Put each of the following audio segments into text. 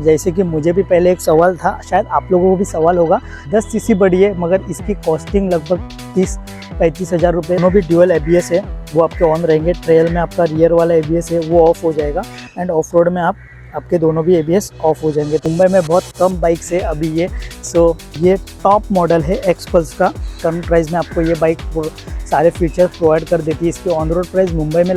जैसे कि मुझे भी पहले एक सवाल था, शायद आप लोगों को भी सवाल होगा। 10 सीसी बड़ी है मगर इसकी कॉस्टिंग लगभग 30-35 हज़ार रुपये। दोनों भी ड्यूअल ABS है, वो आपके ऑन रहेंगे। ट्रेल में आपका रियर वाला ABS है वो ऑफ हो जाएगा एंड ऑफ रोड में आपके दोनों भी ABS ऑफ हो जाएंगे। मुंबई में बहुत कम बाइक है अभी ये। ये टॉप मॉडल है एक्सपल्स का। कम प्राइस में आपको ये बाइक सारे फीचर्स प्रोवाइड कर देती है। इसकी ऑन रोड प्राइस मुंबई में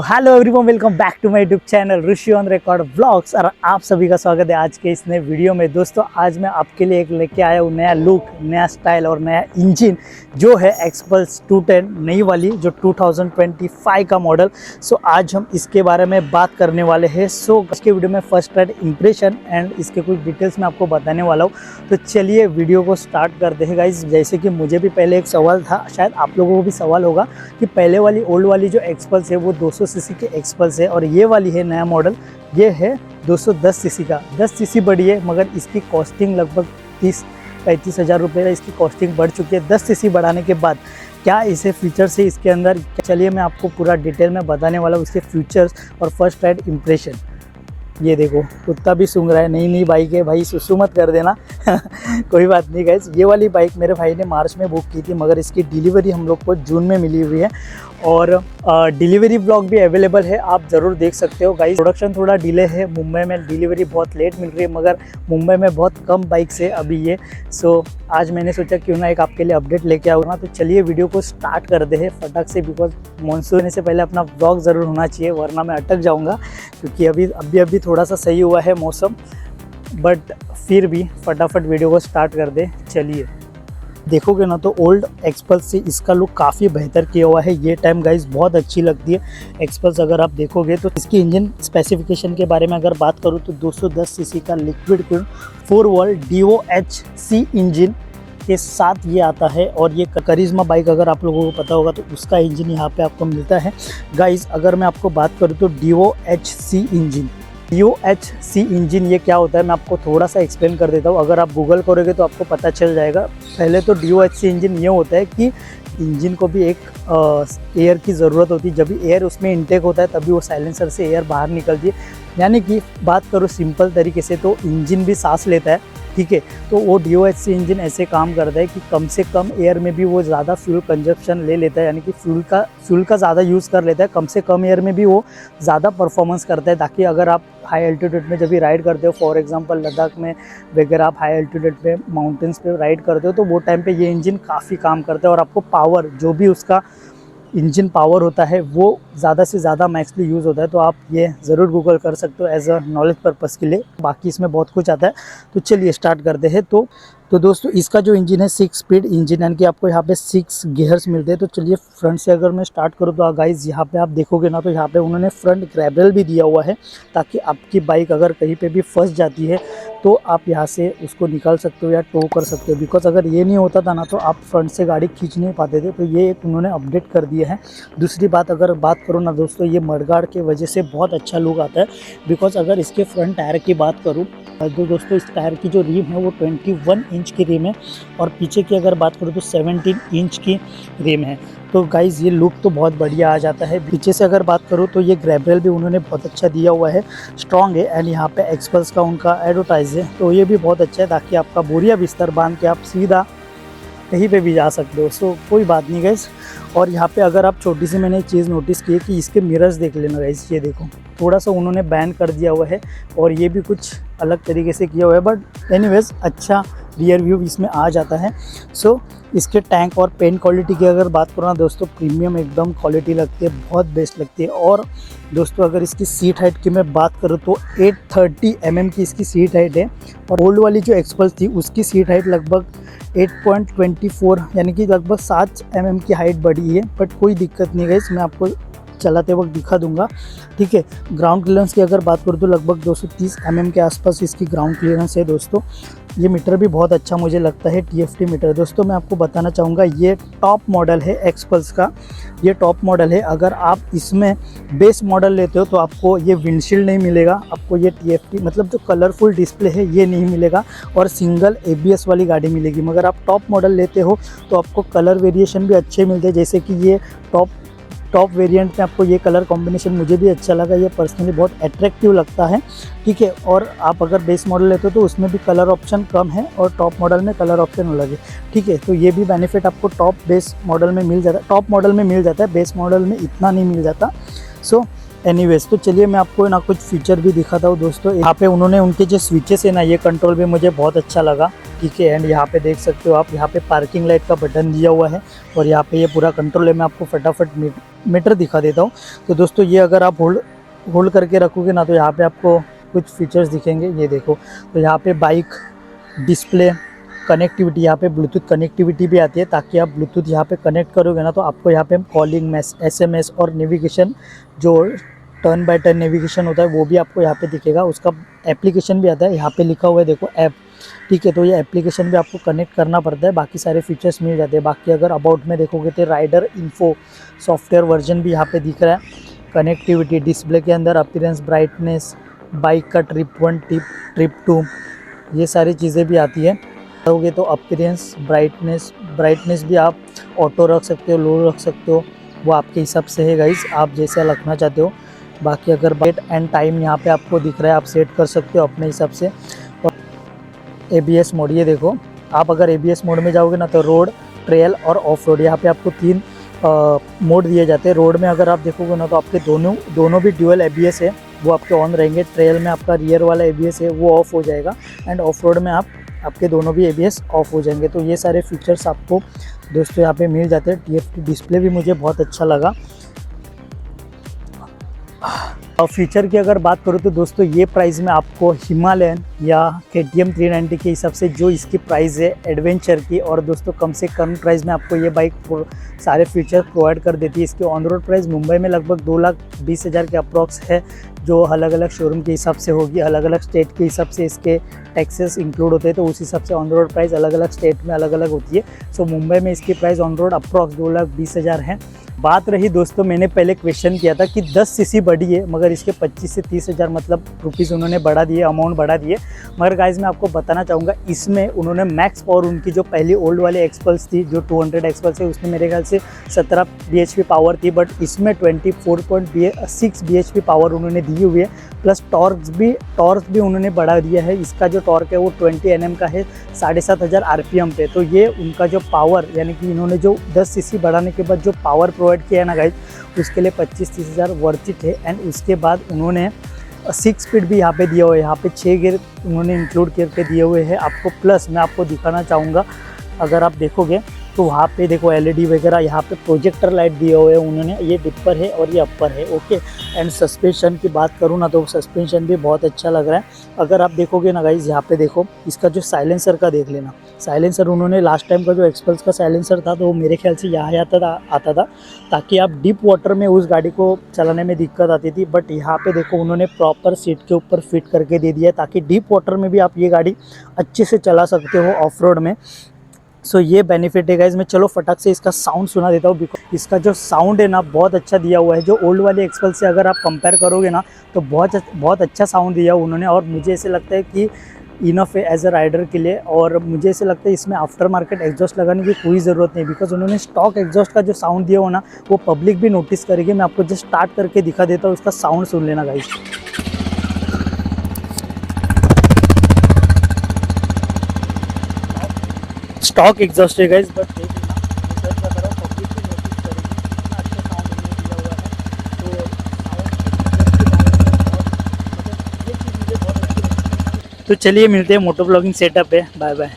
hello everyone, welcome back to my YouTube channel Rishi on record vlogs. और आप सभी का स्वागत है आज के इस नए वीडियो में। दोस्तों आज मैं आपके लिए एक लेके आया हूँ नया लुक, नया स्टाइल और नया इंजन, जो है एक्सपल्स 210 नई वाली, जो 2025 का मॉडल। आज हम इसके बारे में बात करने वाले हैं। आज के वीडियो में फर्स्ट राइड इंप्रेशन एंड इसके कुछ डिटेल्स मैं आपको बताने वाला हूँ। तो चलिए वीडियो को स्टार्ट करते हैं गाइज। जैसे कि मुझे भी पहले एक सवाल था, शायद आप लोगों को भी सवाल होगा कि पहले वाली ओल्ड वाली जो एक्सपल्स है वो 200 सीसी के एक्सपल्स है और ये वाली है नया मॉडल, ये है 210 सीसी का। 10 सीसी बड़ी है मगर इसकी कॉस्टिंग लगभग 30-35 हज़ार रुपये इसकी कॉस्टिंग बढ़ चुकी है। 10 सीसी बढ़ाने के बाद क्या इसे फीचर्स है इसके अंदर, चलिए मैं आपको पूरा डिटेल में बताने वाला हूँ इसके फीचर्स और फर्स्ट राइड इम्प्रेशन। ये देखो कुत्ता भी सूंघ रहा है। नई बाइक है भाई, सुसु मत कर देना कोई बात नहीं गाइस। ये वाली बाइक मेरे भाई ने मार्च में बुक की थी मगर इसकी डिलीवरी हम लोग को जून में मिली हुई है और डिलीवरी ब्लॉग भी अवेलेबल है, आप ज़रूर देख सकते हो गाइस। प्रोडक्शन थोड़ा डिले है, मुंबई में डिलीवरी बहुत लेट मिल रही है मगर मुंबई में बहुत कम बाइक्स है अभी ये। आज मैंने सोचा क्यों ना एक आपके लिए अपडेट लेके आऊँ ना। तो चलिए वीडियो को स्टार्ट कर दे हैं फटाक से, बिकॉज मानसून से पहले अपना ब्लॉग ज़रूर होना चाहिए वरना मैं अटक जाऊँगा, क्योंकि अभी थोड़ा सा सही हुआ है मौसम, बट फिर भी फटाफट वीडियो को स्टार्ट कर दे। चलिए देखोगे ना तो ओल्ड एक्सपल्स से इसका लुक काफ़ी बेहतर किया हुआ है। ये टाइम गाइस बहुत अच्छी लगती है एक्सपल्स। अगर आप देखोगे तो इसकी इंजन स्पेसिफिकेशन के बारे में अगर बात करूँ तो 210 सीसी का liquid cooled 4 vault DOHC engine के साथ ये आता है। और ये करिश्मा बाइक अगर आप लोगों को पता होगा तो उसका इंजन यहाँ पे आपको मिलता है गाइस। अगर मैं आपको बात करूँ तो DOHC इंजन ये क्या होता है मैं आपको थोड़ा सा एक्सप्लेन कर देता हूँ। अगर आप गूगल करोगे तो आपको पता चल जाएगा। पहले तो DOHC इंजन ये होता है कि इंजन को भी एक एयर की ज़रूरत होती है। जब भी एयर उसमें इंटेक होता है तभी वो साइलेंसर से एयर बाहर निकलती है। यानी कि बात करो सिंपल तरीके से तो इंजन भी सांस लेता है, ठीक है। तो वो DOHC इंजन ऐसे काम करता है कि कम से कम एयर में भी वो ज़्यादा फ्यूल कंजप्शन ले लेता है, यानी कि फ्यूल का ज़्यादा यूज़ कर लेता है। कम से कम एयर में भी वो ज़्यादा परफॉर्मेंस करता है, ताकि अगर आप हाई एल्टीट्यूड में जब भी राइड करते हो, फॉर एग्जांपल लद्दाख में वगैरह आप हाई एल्टीट्यूड पे माउंटेन्स पे राइड करते हो, तो वो टाइम पे ये इंजन काफ़ी काम करता है और आपको पावर, जो भी उसका इंजन पावर होता है वो ज़्यादा से ज़्यादा मैक्सली यूज़ होता है। तो आप ये ज़रूर गूगल कर सकते हो एज अ नॉलेज पर्पज़ के लिए। बाकी इसमें बहुत कुछ आता है। तो चलिए स्टार्ट करते हैं। तो दोस्तों इसका जो इंजन है 6 स्पीड इंजन, यानी कि आपको यहाँ पे 6 गियर्स मिलते हैं। तो चलिए फ्रंट से अगर मैं स्टार्ट करूँ तो गाइस यहाँ पे आप देखोगे ना तो यहाँ पे उन्होंने फ्रंट ग्रैब रेल भी दिया हुआ है, ताकि आपकी बाइक अगर कहीं पे भी फंस जाती है तो आप यहाँ से उसको निकाल सकते हो या टो कर सकते हो। बिकॉज अगर ये नहीं होता था ना तो आप फ्रंट से गाड़ी खींच नहीं पाते थे। तो ये एक उन्होंने अपडेट कर दिया है। दूसरी बात अगर बात करो ना दोस्तों, ये मडगार्ड के वजह से बहुत अच्छा लुक आता है। बिकॉज अगर इसके फ्रंट टायर की बात करूँ तो दोस्तों इस टायर की जो रिम है वो 21 इंच की रिम है और पीछे की अगर बात करूँ तो 17 इंच की रिम है। तो गाइज़ ये लुक तो बहुत बढ़िया आ जाता है। पीछे से अगर बात करूँ तो ये ग्रैब रेल भी उन्होंने बहुत अच्छा दिया हुआ है, स्ट्रॉन्ग है। एंड यहाँ पे एक्सपल्स का उनका एडवर्टाइज है, तो ये भी बहुत अच्छा है, ताकि आपका बोरिया बिस्तर बांध के आप सीधा कहीं पे भी जा सकते हो। कोई बात नहीं गाइस। और यहाँ पे अगर आप छोटी सी मैंने चीज़ नोटिस की है कि इसके मिरर्स देख लेना गाइस, ये देखो थोड़ा सा उन्होंने बैन कर दिया हुआ है और ये भी कुछ अलग तरीके से किया हुआ है, बट एनीवेज अच्छा रियर व्यू इसमें आ जाता है। इसके टैंक और पेंट क्वालिटी की अगर बात करो ना दोस्तों, प्रीमियम एकदम क्वालिटी लगती है, बहुत बेस्ट लगती है। और दोस्तों अगर इसकी सीट हाइट की मैं बात करूँ तो 830 mm की इसकी सीट हाइट है। और ओल्ड वाली जो एक्सपल्स थी उसकी सीट हाइट लगभग 8.24 यानी कि लगभग 7 mm की हाइट बढ़ी है। बट कोई दिक्कत नहीं है, इसमें आपको चलाते वक्त दिखा दूंगा, ठीक है। ग्राउंड क्लियरेंस की अगर बात करूँ तो लगभग 230 mm के आसपास इसकी ग्राउंड क्लियरेंस है दोस्तों। ये मीटर भी बहुत अच्छा मुझे लगता है, TFT मीटर। दोस्तों मैं आपको बताना चाहूँगा ये टॉप मॉडल है एक्सपल्स का, ये टॉप मॉडल है। अगर आप इसमें बेस मॉडल लेते हो तो आपको ये विंडशील्ड नहीं मिलेगा, आपको ये TFT मतलब जो कलरफुल डिस्प्ले है ये नहीं मिलेगा और सिंगल ABS वाली गाड़ी मिलेगी। मगर आप टॉप मॉडल लेते हो तो आपको कलर वेरिएशन भी अच्छे मिलते हैं, जैसे कि ये टॉप वेरिएंट में आपको ये कलर कॉम्बिनेशन मुझे भी अच्छा लगा, ये पर्सनली बहुत अट्रैक्टिव लगता है, ठीक है। और आप अगर बेस मॉडल लेते हो तो उसमें भी कलर ऑप्शन कम है और टॉप मॉडल में कलर ऑप्शन अलग है, ठीक है। तो ये भी बेनिफिट आपको टॉप बेस मॉडल में मिल जाता है, टॉप मॉडल में मिल जाता है, बेस मॉडल में इतना नहीं मिल जाता। सो एनीवेज, तो चलिए मैं आपको ना कुछ फीचर भी दिखाता हूँ दोस्तों। यहाँ पे उन्होंने उनके जो स्विचेस है ना, ये कंट्रोल भी मुझे बहुत अच्छा लगा, ठीक है। एंड यहाँ पे देख सकते हो आप, यहाँ पे पार्किंग लाइट का बटन दिया हुआ है और यहाँ पे ये पूरा कंट्रोल है। मैं आपको फटाफट मीटर दिखा देता हूँ। तो दोस्तों ये अगर आप होल्ड करके रखोगे ना तो यहाँ पे आपको कुछ फीचर्स दिखेंगे, ये देखो। तो यहाँ पे बाइक डिस्प्ले कनेक्टिविटी, यहाँ पे ब्लूटूथ कनेक्टिविटी भी आती है, ताकि आप ब्लूटूथ यहाँ पे कनेक्ट करोगे ना तो आपको यहाँ पे कॉलिंग, SMS और नेविगेशन, जो टर्न बाय टर्न नेविगेशन होता है वो भी आपको यहाँ पे दिखेगा। उसका एप्लीकेशन भी आता है, यहाँ पे लिखा हुआ है देखो ऐप, ठीक है। तो ये एप्लीकेशन भी आपको कनेक्ट करना पड़ता है, बाकी सारे फीचर्स मिल जाते हैं। बाकी अगर अबाउट में देखोगे तो राइडर इन्फो सॉफ्टवेयर वर्जन भी यहाँ पे दिख रहा है। कनेक्टिविटी, डिस्प्ले के अंदर अपीयरेंस, ब्राइटनेस, बाइक का ट्रिप 1 ट्रिप 2, ये सारी चीज़ें भी आती है। होगे तो अपीयरेंस, ब्राइटनेस भी आप ऑटो रख सकते हो, लो रख सकते हो, वो आपके हिसाब से है गाइस, आप जैसा रखना चाहते हो। बाकी अगर डेट एंड टाइम यहाँ पे आपको दिख रहा है, आप सेट कर सकते हो अपने हिसाब से। और ABS मोड, ये देखो, आप अगर ABS मोड में जाओगे ना तो रोड, ट्रेल और ऑफ रोड, यहाँ पे आपको 3 मोड दिए जाते हैं। रोड में अगर आप देखोगे ना तो आपके दोनों भी ड्यूअल ABS है, वो आपके ऑन रहेंगे। ट्रेल में आपका रियर वाला ABS है, वो ऑफ हो जाएगा। एंड ऑफ रोड में आपके दोनों भी ABS ऑफ हो जाएंगे। तो ये सारे फीचर्स आपको दोस्तों यहाँ पे मिल जाते हैं। TFT डिस्प्ले भी मुझे बहुत अच्छा लगा। और फीचर की अगर बात करूँ तो दोस्तों ये प्राइस में आपको हिमालयन या KTM 390 के हिसाब से जो इसकी प्राइस है एडवेंचर की, और दोस्तों कम से कम प्राइस में आपको ये बाइक सारे फीचर प्रोवाइड कर देती है। इसकी ऑन रोड प्राइस मुंबई में लगभग 2,20,000 के अप्रॉक्स है, जो अलग अलग शोरूम के हिसाब से होगी, अलग अलग स्टेट के हिसाब से इसके टैक्सेस इंक्लूड होते हैं, तो उस हिसाब से ऑन रोड प्राइस अलग अलग स्टेट में अलग अलग होती है। सो मुंबई में इसकी प्राइस ऑन रोड अप्रॉक्स 2,20,000 है। बात रही दोस्तों, मैंने पहले क्वेश्चन किया था कि 10 सीसी बड़ी है, मगर इसके 25 से 30,000 मतलब रुपीज़ उन्होंने बढ़ा दिए, अमाउंट बढ़ा दिए। मगर गाइज मैं आपको बताना चाहूँगा, इसमें उन्होंने मैक्स पावर, उनकी जो पहली ओल्ड वाली एक्सपल्स थी, जो 200 एक्सपल्स है, उसमें मेरे ख्याल से 17 bhp पावर थी, बट इसमें 24.6 bhp पावर उन्होंने दी हुई है। प्लस टॉर्क भी उन्होंने बढ़ा दिया है। इसका जो टॉर्क है वो 20 Nm का है, 7,500 RPM पे। तो ये उनका जो पावर, यानी कि इन्होंने जो 10 सीसी बढ़ाने के बाद जो पावर प्रोवाइड किया है ना गाइज, उसके लिए 25-30,000 वर्थ इट है। एंड उसके बाद उन्होंने 6 स्पीड भी यहाँ पे दिया हुआ है, यहाँ पे 6 गियर उन्होंने इंक्लूड करके दिए हुए हैं आपको। प्लस मैं आपको दिखाना चाहूँगा, अगर आप देखोगे तो वहाँ पे देखो LED वगैरह, यहाँ पे प्रोजेक्टर लाइट दिए हुए हैं उन्होंने। ये डिपर है और ये अपर है, ओके। एंड सस्पेंशन की बात करूँ ना तो सस्पेंशन भी बहुत अच्छा लग रहा है। अगर आप देखोगे ना गाइज, यहाँ पे देखो, इसका जो साइलेंसर का देख लेना, साइलेंसर उन्होंने लास्ट टाइम का जो एक्सपल्स का साइलेंसर था तो वो मेरे ख्याल से यहाँ आता था, ताकि आप डीप वाटर में उस गाड़ी को चलाने में दिक्कत आती थी। बट यहाँ पे देखो उन्होंने प्रॉपर सीट के ऊपर फिट करके दे दिया है, ताकि डीप वाटर में भी आप ये गाड़ी अच्छे से चला सकते हो ऑफ रोड में। सो ये बेनिफिट है गाइज। मैं चलो फटाक से इसका साउंड सुना देता हूँ, बिकॉज इसका जो साउंड है ना बहुत अच्छा दिया हुआ है। जो ओल्ड वाली एक्सपल्स से अगर आप कंपेयर करोगे ना तो बहुत अच्छा साउंड दिया उन्होंने, और मुझे ऐसे लगता है कि इनफ है एज अ राइडर के लिए। और मुझे ऐसे लगता है इसमें आफ्टर मार्केट एग्जॉस्ट लगाने की कोई ज़रूरत नहीं, बिकॉज उन्होंने स्टॉक एग्जॉस्ट का जो साउंड दिया हो ना वो पब्लिक भी नोटिस करेगी। मैं आपको जस्ट स्टार्ट करके दिखा देता हूँ, उसका साउंड सुन लेना गाइज। स्टॉक एग्जॉस्ट है गाइज, बट देख लेना, रिसर्च वगैरह पब्लिक भी नोटिस करेगी, इतना अच्छा साउंड उन्होंने दिया हुआ है। तो ये चीज़ मुझे बहुत अच्छी लगी। तो चलिए मिलते हैं, मोटो ब्लॉगिंग सेटअप है, बाय बाय।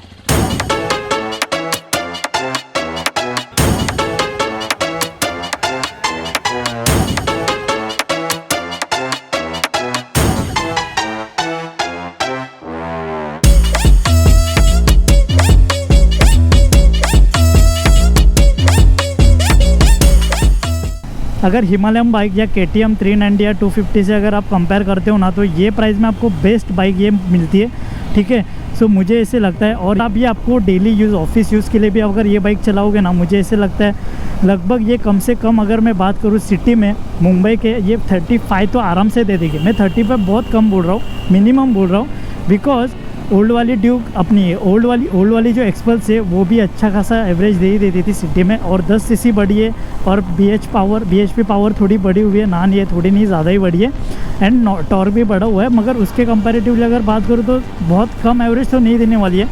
अगर हिमालयन बाइक या KTM 390 या 250 से अगर आप कंपेयर करते हो ना तो ये प्राइस में आपको बेस्ट बाइक ये मिलती है, ठीक है। सो मुझे ऐसे लगता है, और अब ये आपको डेली यूज़, ऑफिस यूज़ के लिए भी अगर ये बाइक चलाओगे ना, मुझे ऐसे लगता है लगभग ये कम से कम, अगर मैं बात करूँ सिटी में मुंबई के, ये 35 तो आराम से दे देगी। मैं 30 पे बहुत कम बोल रहा हूँ, मिनिमम बोल रहा हूँ, बिकॉज ओल्ड वाली ड्यूक अपनी ओल्ड वाली जो एक्सपल्स है वो भी अच्छा खासा एवरेज दे ही देती थी सिटी में, और 10 सीसी बढ़ी है, और BHP पावर थोड़ी बढ़ी हुई है, नान ये थोड़ी नहीं ज़्यादा ही बढ़ी है, एंड टॉर्क भी बढ़ा हुआ है। मगर उसके कंपैरेटिवली अगर बात करूँ तो बहुत कम एवरेज तो नहीं देने वाली है,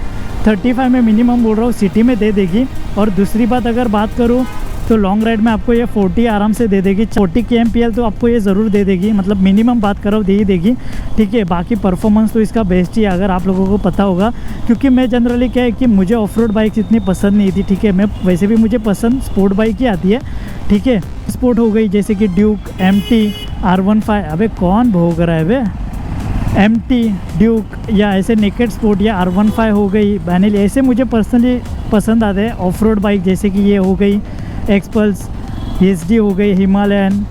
35 में मिनिमम बोल रहा हूँ सिटी में दे देगी। और दूसरी बात अगर बात करूँ तो लॉन्ग राइड में आपको ये 40 आराम से दे देगी, 40 kmpl तो आपको ये ज़रूर दे देगी, मतलब मिनिमम बात करो दे ही देगी, ठीक है। बाकी परफॉर्मेंस तो इसका बेस्ट ही है, अगर आप लोगों को पता होगा, क्योंकि मैं जनरली क्या है कि मुझे ऑफ रोड बाइक्स इतनी पसंद नहीं थी, ठीक है। मैं वैसे भी मुझे पसंद स्पोर्ट बाइक ही आती है, ठीक है। स्पोर्ट हो गई जैसे कि ड्यूक, MT, R15, अबे कौन भोग रहा है बे, MT, ड्यूक, या ऐसे नेकेड स्पोर्ट या R15 हो गई, बैनिल, ऐसे मुझे पर्सनली पसंद आते हैं ऑफ रोड बाइक, जैसे कि ये हो गई एक्सपल्स, SD हो गई, हिमालयन,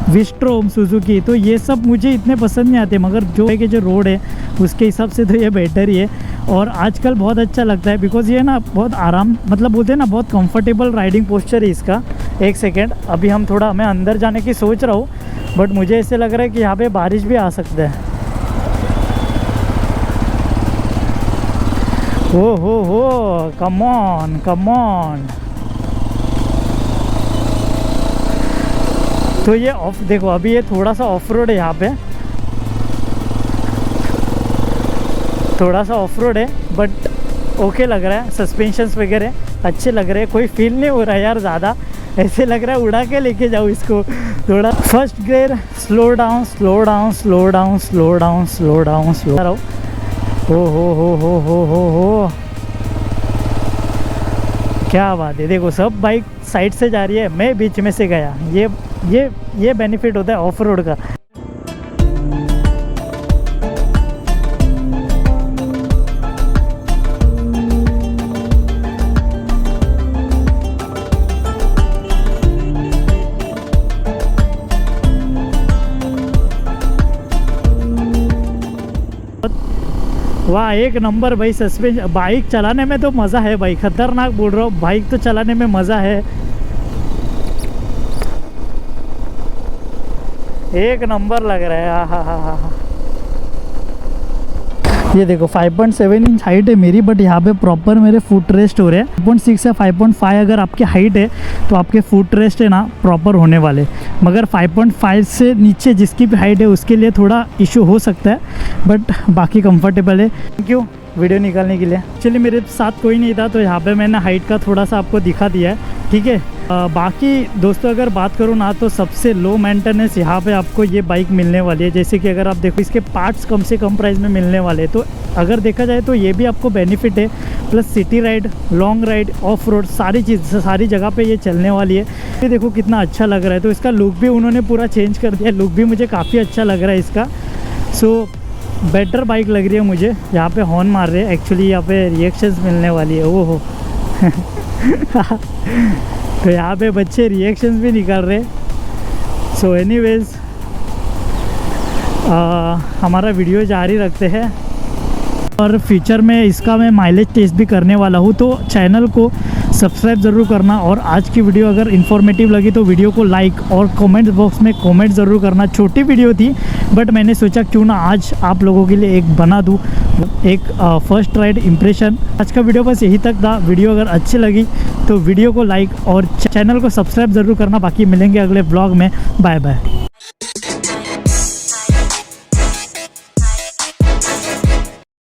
विस्ट्रोम, सुजुकी, तो ये सब मुझे इतने पसंद नहीं आते। मगर जो है कि जो रोड है उसके हिसाब से तो ये बेटर ही है, और आजकल बहुत अच्छा लगता है, बिकॉज़ ये ना बहुत आराम, मतलब बोलते हैं ना बहुत कंफर्टेबल राइडिंग पोस्चर है इसका। एक सेकेंड, अभी हम थोड़ा, मैं अंदर जाने की सोच रहा हूँ, बट मुझे ऐसे लग रहा है कि यहाँ पे बारिश भी आ सकता है। हो कम ऑन। तो ये ऑफ देखो, अभी ये थोड़ा सा ऑफ रोड है, यहाँ पे थोड़ा सा ऑफ रोड है, बट ओके लग रहा है, सस्पेंशंस वगैरह अच्छे लग रहे हैं, कोई फील नहीं हो रहा है यार ज़्यादा, ऐसे लग रहा है उड़ा के लेके जाओ इसको थोड़ा। फर्स्ट गियर, स्लो डाउन, हो क्या बात है। देखो सब बाइक साइड से जा रही है, मैं बीच में से गया, ये बेनिफिट होता है ऑफ रोड का। वाह, एक नंबर भाई। सस्पेंशन, बाइक चलाने में तो मज़ा है भाई, खतरनाक बोल रहा हूँ, बाइक तो चलाने में मज़ा है, एक नंबर लग रहा है। हा। ये देखो 5.7 इंच हाइट है मेरी, बट यहाँ पे प्रॉपर मेरे फुट रेस्ट हो रहे हैं। 5.6 या 5.5 अगर आपकी हाइट है तो आपके फुट रेस्ट है ना प्रॉपर होने वाले, मगर 5.5 से नीचे जिसकी भी हाइट है उसके लिए थोड़ा इशू हो सकता है, बट बाकी कंफर्टेबल है। थैंक यू वीडियो निकालने के लिए। एक्चुअली मेरे साथ कोई नहीं था, तो यहाँ पे मैंने हाइट का थोड़ा सा आपको दिखा दिया है, ठीक है। बाकी दोस्तों अगर बात करूँ ना, तो सबसे लो मेंटेनेंस यहाँ पे आपको ये बाइक मिलने वाली है। जैसे कि अगर आप देखो इसके पार्ट्स कम से कम प्राइस में मिलने वाले हैं, तो अगर देखा जाए तो ये भी आपको बेनिफिट है। Plus city ride, long ride, of road, सारी जगह पे ये चलने वाली है। ये देखो कितना अच्छा लग रहा है, तो इसका लुक भी उन्होंने पूरा चेंज कर दिया, लुक भी मुझे काफ़ी अच्छा लग रहा है इसका। सो बेटर बाइक लग रही है मुझे। यहाँ पे हॉर्न मार रहे हैं, एक्चुअली यहाँ पे रिएक्शंस मिलने वाली है, ओहो तो यहाँ पे बच्चे रिएक्शंस भी निकाल रहे हैं। सो एनीवेज हमारा वीडियो जारी रखते हैं, और फ्यूचर में इसका मैं माइलेज टेस्ट भी करने वाला हूँ, तो चैनल को सब्सक्राइब ज़रूर करना। और आज की वीडियो अगर इन्फॉर्मेटिव लगी तो वीडियो को लाइक और कमेंट बॉक्स में कमेंट ज़रूर करना। छोटी वीडियो थी, बट मैंने सोचा क्यों ना आज आप लोगों के लिए एक बना दूँ, एक फर्स्ट राइड इम्प्रेशन। आज का वीडियो बस यही तक था। वीडियो अगर अच्छी लगी तो वीडियो को लाइक और चैनल को सब्सक्राइब ज़रूर करना। बाकी मिलेंगे अगले ब्लॉग में, बाय बाय।